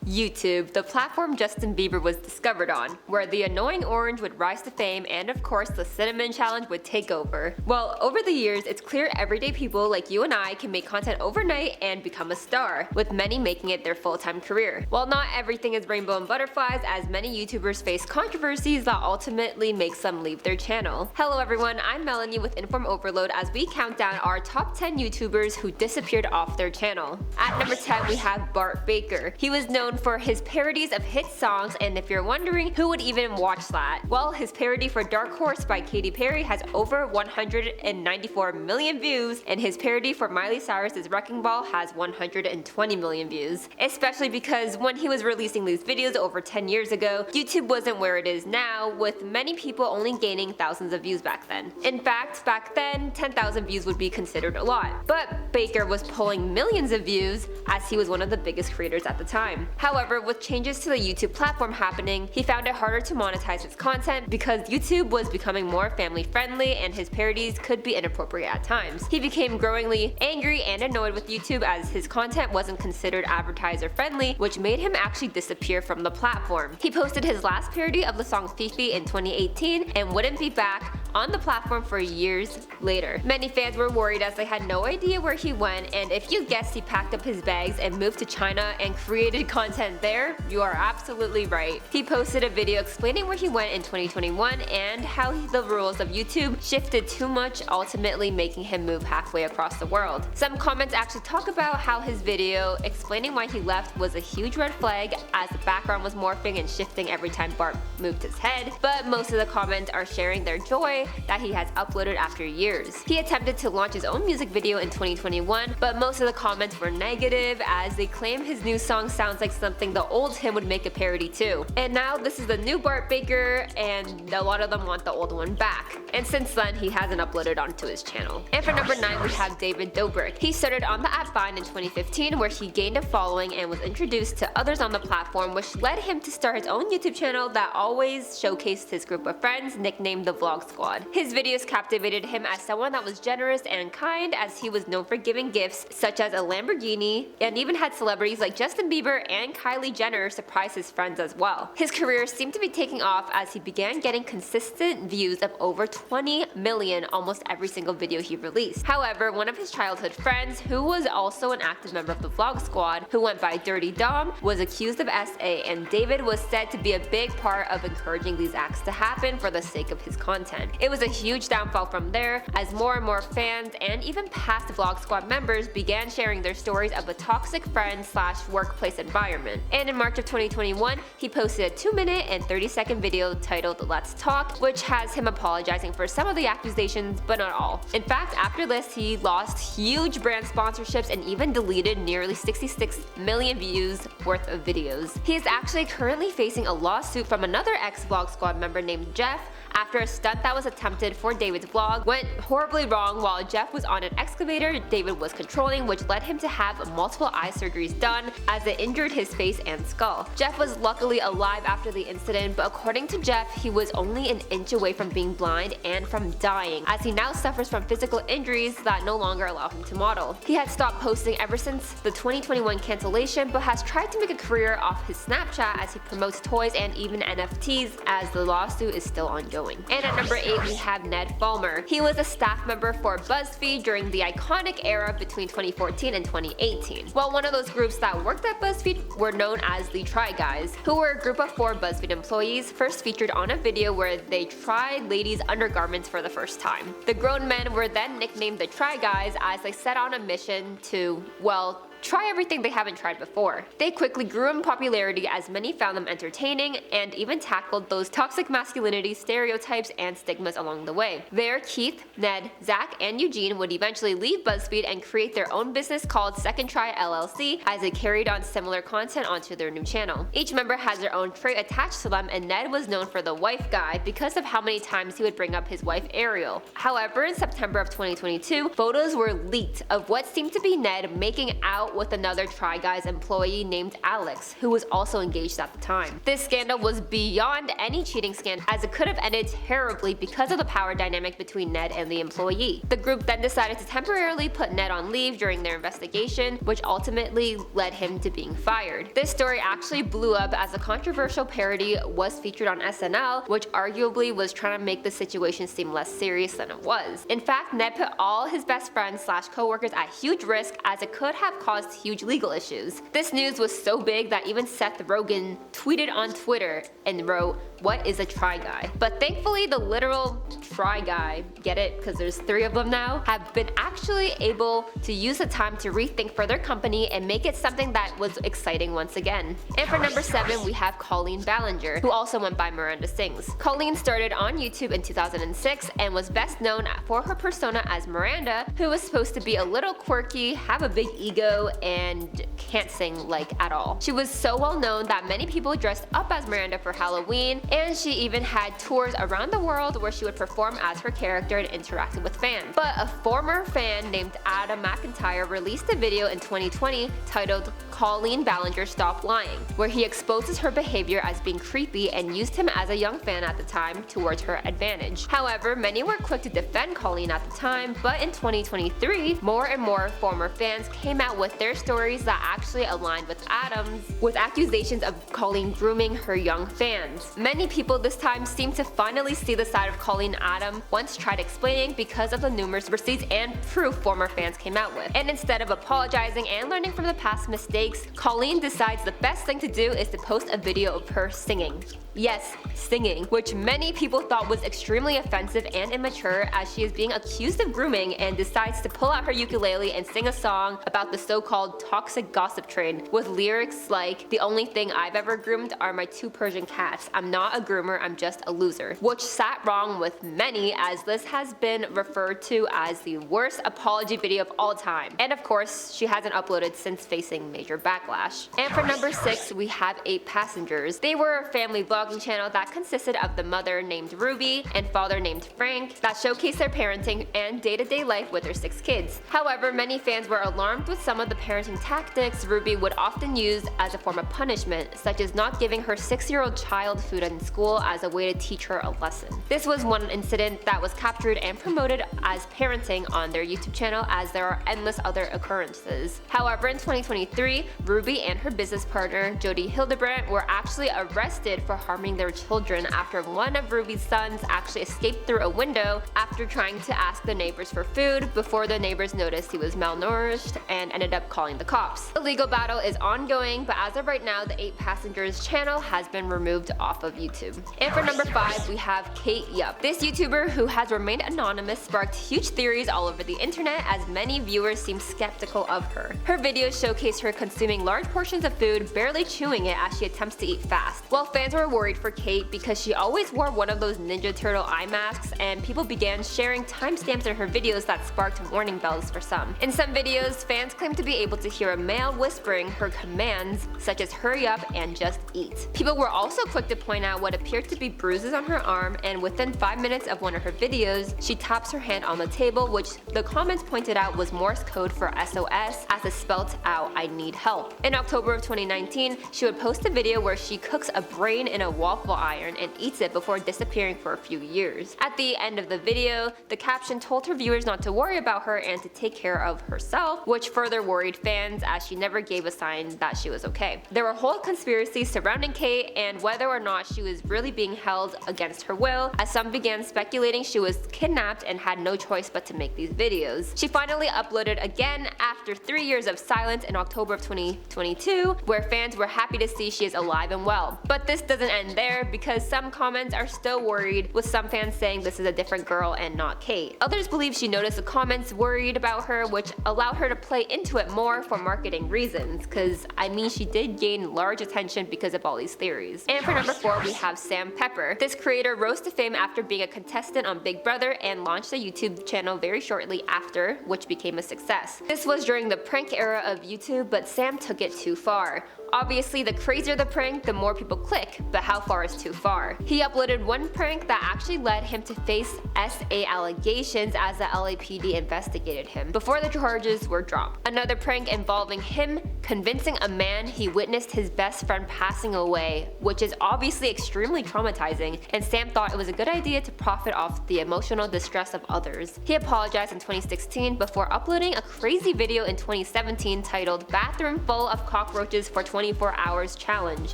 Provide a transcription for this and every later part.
YouTube, the platform Justin Bieber was discovered on, where the annoying orange would rise to fame and of course the cinnamon challenge would take over. Well, over the years, it's clear everyday people like you and I can make content overnight and become a star, with many making it their full-time career. While not everything is rainbow and butterflies, as many YouTubers face controversies that ultimately makes them leave their channel. Hello everyone, I'm Melanie with InformOverload as we count down our top 10 YouTubers who disappeared off their channel. At number 10 we have Bart Baker. He was known for his parodies of hit songs, and if you're wondering who would even watch that, well, his parody for Dark Horse by Katy Perry has over 194 million views, and his parody for Miley Cyrus's Wrecking Ball has 120 million views. Especially because when he was releasing these videos over 10 years ago, YouTube wasn't where it is now, with many people only gaining thousands of views back then. In fact, back then, 10,000 views would be considered a lot. But Baker was pulling millions of views as he was one of the biggest creators at the time. However, with changes to the YouTube platform happening, he found it harder to monetize his content because YouTube was becoming more family friendly and his parodies could be inappropriate at times. He became growingly angry and annoyed with YouTube as his content wasn't considered advertiser friendly, which made him actually disappear from the platform. He posted his last parody of the song Fifi in 2018 and wouldn't be back on the platform for years later. Many fans were worried as they had no idea where he went, and if you guessed he packed up his bags and moved to China and created content there, you are absolutely right. He posted a video explaining where he went in 2021 and how the rules of YouTube shifted too much, ultimately making him move halfway across the world. Some comments actually talk about how his video explaining why he left was a huge red flag as the background was morphing and shifting every time Bart moved his head, but most of the comments are sharing their joy that he has uploaded after years. He attempted to launch his own music video in 2021, but most of the comments were negative as they claim his new song sounds like something the old him would make a parody to. And now this is the new Bart Baker and a lot of them want the old one back. And since then he hasn't uploaded onto his channel. And for number 9 we have David Dobrik. He started on the app Vine in 2015 where he gained a following and was introduced to others on the platform, which led him to start his own YouTube channel that always showcased his group of friends nicknamed the Vlog Squad. His videos captivated him as someone that was generous and kind, as he was known for giving gifts such as a Lamborghini, and even had celebrities like Justin Bieber and Kylie Jenner surprise his friends as well. His career seemed to be taking off as he began getting consistent views of over 20 million almost every single video he released. However, one of his childhood friends, who was also an active member of the Vlog Squad, who went by Dirty Dom, was accused of SA, and David was said to be a big part of encouraging these acts to happen for the sake of his content. It was a huge downfall from there as more and more fans and even past Vlog Squad members began sharing their stories of a toxic friend / workplace environment. And in March of 2021, he posted a 2-minute and 30-second video titled Let's Talk, which has him apologizing for some of the accusations, but not all. In fact, after this, he lost huge brand sponsorships and even deleted nearly 66 million views worth of videos. He is actually currently facing a lawsuit from another ex-Vlog Squad member named Jeff after a stunt that was attempted for David's vlog went horribly wrong. While Jeff was on an excavator, David was controlling, which led him to have multiple eye surgeries done as it injured his face and skull. Jeff was luckily alive after the incident, but according to Jeff, he was only an inch away from being blind and from dying, as he now suffers from physical injuries that no longer allow him to model. He had stopped posting ever since the 2021 cancellation, but has tried to make a career off his Snapchat as he promotes toys and even NFTs, as the lawsuit is still ongoing. And at number 8 we have Ned Fulmer. He was a staff member for BuzzFeed during the iconic era between 2014 and 2018. Well, one of those groups that worked at BuzzFeed were known as the Try Guys, who were a group of 4 BuzzFeed employees first featured on a video where they tried ladies' undergarments for the first time. The grown men were then nicknamed the Try Guys as they set on a mission to, well, try everything they haven't tried before. They quickly grew in popularity as many found them entertaining and even tackled those toxic masculinity stereotypes and stigmas along the way. There, Keith, Ned, Zach, and Eugene would eventually leave BuzzFeed and create their own business called Second Try LLC as they carried on similar content onto their new channel. Each member has their own trait attached to them, and Ned was known for the wife guy because of how many times he would bring up his wife Ariel. However, in September of 2022, photos were leaked of what seemed to be Ned making out out with another Try Guys employee named Alex, who was also engaged at the time. This scandal was beyond any cheating scandal, as it could have ended terribly because of the power dynamic between Ned and the employee. The group then decided to temporarily put Ned on leave during their investigation, which ultimately led him to being fired. This story actually blew up as a controversial parody was featured on SNL, which arguably was trying to make the situation seem less serious than it was. In fact, Ned put all his best friends / co-workers at huge risk, as it could have caused huge legal issues. This news was so big that even Seth Rogen tweeted on Twitter and wrote, "What is a Try Guy?" But thankfully, the literal Try Guy, get it because there's 3 of them now, have been actually able to use the time to rethink for their company and make it something that was exciting once again. And for number 7, we have Colleen Ballinger, who also went by Miranda Sings. Colleen started on YouTube in 2006 and was best known for her persona as Miranda, who was supposed to be a little quirky, have a big ego, and can't sing like at all. She was so well known that many people dressed up as Miranda for Halloween, and she even had tours around the world where she would perform as her character and interacted with fans. But a former fan named Adam McIntyre released a video in 2020 titled "Colleen Ballinger Stop Lying," where he exposes her behavior as being creepy and used him as a young fan at the time towards her advantage. However, many were quick to defend Colleen at the time, but in 2023, more and more former fans came out with their stories that actually aligned with Adam's, with accusations of Colleen grooming her young fans. Many people this time seem to finally see the side of Colleen Adam once tried explaining because of the numerous receipts and proof former fans came out with. And instead of apologizing and learning from the past mistakes, Colleen decides the best thing to do is to post a video of her singing. Yes, singing, which many people thought was extremely offensive and immature, as she is being accused of grooming and decides to pull out her ukulele and sing a song about the so-called toxic gossip train with lyrics like, "The only thing I've ever groomed are my 2 Persian cats. I'm not a groomer, I'm just a loser," which sat wrong with many, as this has been referred to as the worst apology video of all time. And of course, she hasn't uploaded since facing major backlash. And for number 6, we have 8 Passengers. They were a family vlogging channel that consisted of the mother named Ruby and father named Frank that showcased their parenting and day-to-day life with their 6 kids. However, many fans were alarmed with some of the parenting tactics Ruby would often use as a form of punishment, such as not giving her 6-year-old child food in school as a way to teach her a lesson. This was one incident that was captured and promoted as parenting on their YouTube channel, as there are endless other occurrences. However, in 2023, Ruby and her business partner, Jody Hildebrandt, were actually arrested for harming their children after one of Ruby's sons actually escaped through a window after trying to ask the neighbors for food before the neighbors noticed he was malnourished and ended up calling the cops. The legal battle is ongoing, but as of right now, the 8 Passengers channel has been removed off of YouTube. And for number 5, we have Kate Yup. This YouTuber, who has remained anonymous, sparked huge theories all over the internet, as many viewers seem skeptical of her. Her videos showcase her consuming large portions of food, barely chewing it as she attempts to eat fast. While fans were worried for Kate because she always wore one of those Ninja Turtle eye masks, and people began sharing timestamps in her videos that sparked warning bells for some. In some videos, fans claim to be able to hear a male whispering her commands, such as hurry up and just eat. People were also quick to point out what appeared to be bruises on her arm, and within 5 minutes of one of her videos, she taps her hand on the table, which the comments pointed out was Morse code for SOS, as it spelt out "I need help." In October of 2019, she would post a video where she cooks a brain in a waffle iron and eats it before disappearing for a few years. At the end of the video, the caption told her viewers not to worry about her and to take care of herself, which further worried fans, as she never gave a sign that she was okay. There were whole conspiracies surrounding Kate and whether or not she was really being held against her will, as some began speculating she was kidnapped and had no choice but to make these videos. She finally uploaded again after 3 years of silence in October of 2022, where fans were happy to see she is alive and well. But this doesn't end there, because some comments are still worried, with some fans saying this is a different girl and not Kate. Others believe she noticed the comments worried about her, which allowed her to play into it more for marketing reasons, cause I mean she did gain large attention because of all these theories. And for number 4, we have Sam Pepper. This creator rose to fame after being a contestant on Big Brother and launched a YouTube channel very shortly after, which became a success. This was during the prank era of YouTube, but Sam took it too far. Obviously, the crazier the prank, the more people click, but how far is too far? He uploaded one prank that actually led him to face SA allegations as the LAPD investigated him before the charges were dropped. Another prank involving him convincing a man he witnessed his best friend passing away, which is obviously extremely traumatizing, and Sam thought it was a good idea to profit off the emotional distress of others. He apologized in 2016 before uploading a crazy video in 2017 titled "Bathroom Full of Cockroaches for 24 Hours Challenge"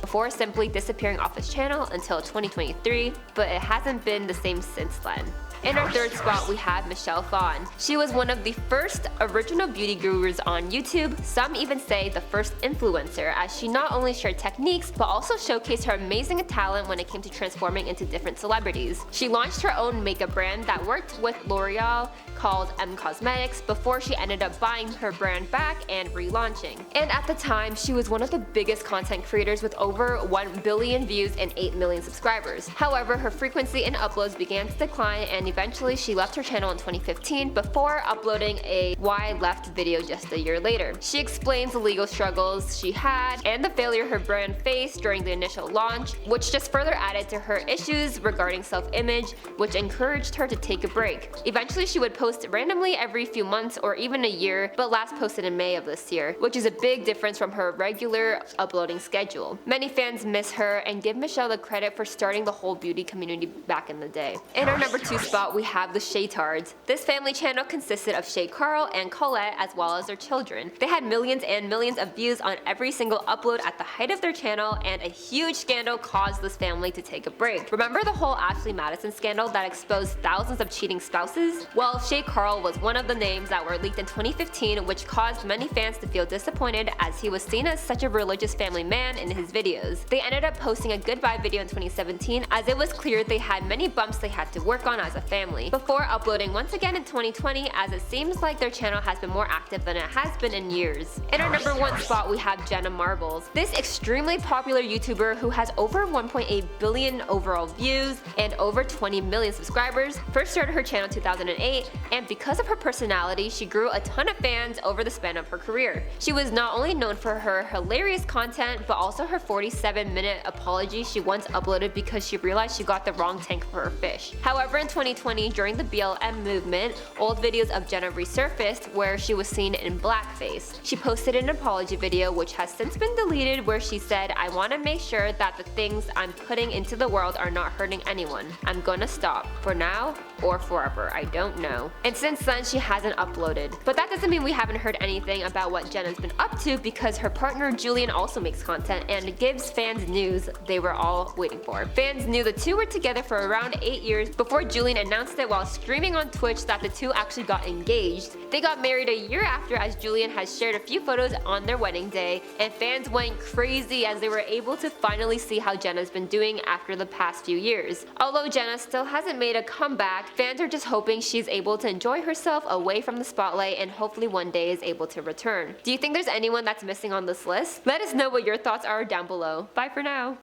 before simply disappearing off his channel until 2023, but it hasn't been the same since then. In our third spot, we have Michele Phan. She was one of the first original beauty gurus on YouTube, some even say the first influencer, as she not only shared techniques, but also showcased her amazing talent when it came to transforming into different celebrities. She launched her own makeup brand that worked with L'Oreal called M Cosmetics before she ended up buying her brand back and relaunching. And at the time, she was one of the biggest content creators with over 1 billion views and 8 million subscribers. However, her frequency in uploads began to decline, and eventually she left her channel in 2015 before uploading a "Why I Left" video just a year later. She explains the legal struggles she had and the failure her brand faced during the initial launch, which just further added to her issues regarding self-image, which encouraged her to take a break. Eventually she would post randomly every few months or even a year, but last posted in May of this year, which is a big difference from her regular uploading schedule. Many fans miss her and give Michele the credit for starting the whole beauty community back in the day. In our number 2 spot, we have the Shaytards. This family channel consisted of Shay Carl and Colette as well as their children. They had millions and millions of views on every single upload at the height of their channel, and a huge scandal caused this family to take a break. Remember the whole Ashley Madison scandal that exposed thousands of cheating spouses? Well, Shay Carl was one of the names that were leaked in 2015, which caused many fans to feel disappointed as he was seen as such a religious family man in his videos. They ended up posting a goodbye video in 2017 as it was clear they had many bumps they had to work on as a family, before uploading once again in 2020, as it seems like their channel has been more active than it has been in years. In our number 1 spot, we have Jenna Marbles. This extremely popular YouTuber who has over 1.8 billion overall views and over 20 million subscribers first started her channel in 2008, and because of her personality, she grew a ton of fans over the span of her career. She was not only known for her hilarious content, but also her 47-minute apology she once uploaded because she realized she got the wrong tank for her fish. However, in 2020, during the BLM movement, old videos of Jenna resurfaced where she was seen in blackface. She posted an apology video which has since been deleted, where she said, "I want to make sure that the things I'm putting into the world are not hurting anyone. I'm gonna stop. For now or forever, I don't know." And since then, she hasn't uploaded. But that doesn't mean we haven't heard anything about what Jenna's been up to, because her partner Julian also makes content and gives fans news they were all waiting for. Fans knew the two were together for around 8 years before Julian announced it while streaming on Twitch that the two actually got engaged. They got married a year after, as Julian has shared a few photos on their wedding day, and fans went crazy as they were able to finally see how Jenna's been doing after the past few years. Although Jenna still hasn't made a comeback, fans are just hoping she's able to enjoy herself away from the spotlight and hopefully one day is able to return. Do you think there's anyone that's missing on this list? Let us know what your thoughts are down below. Bye for now.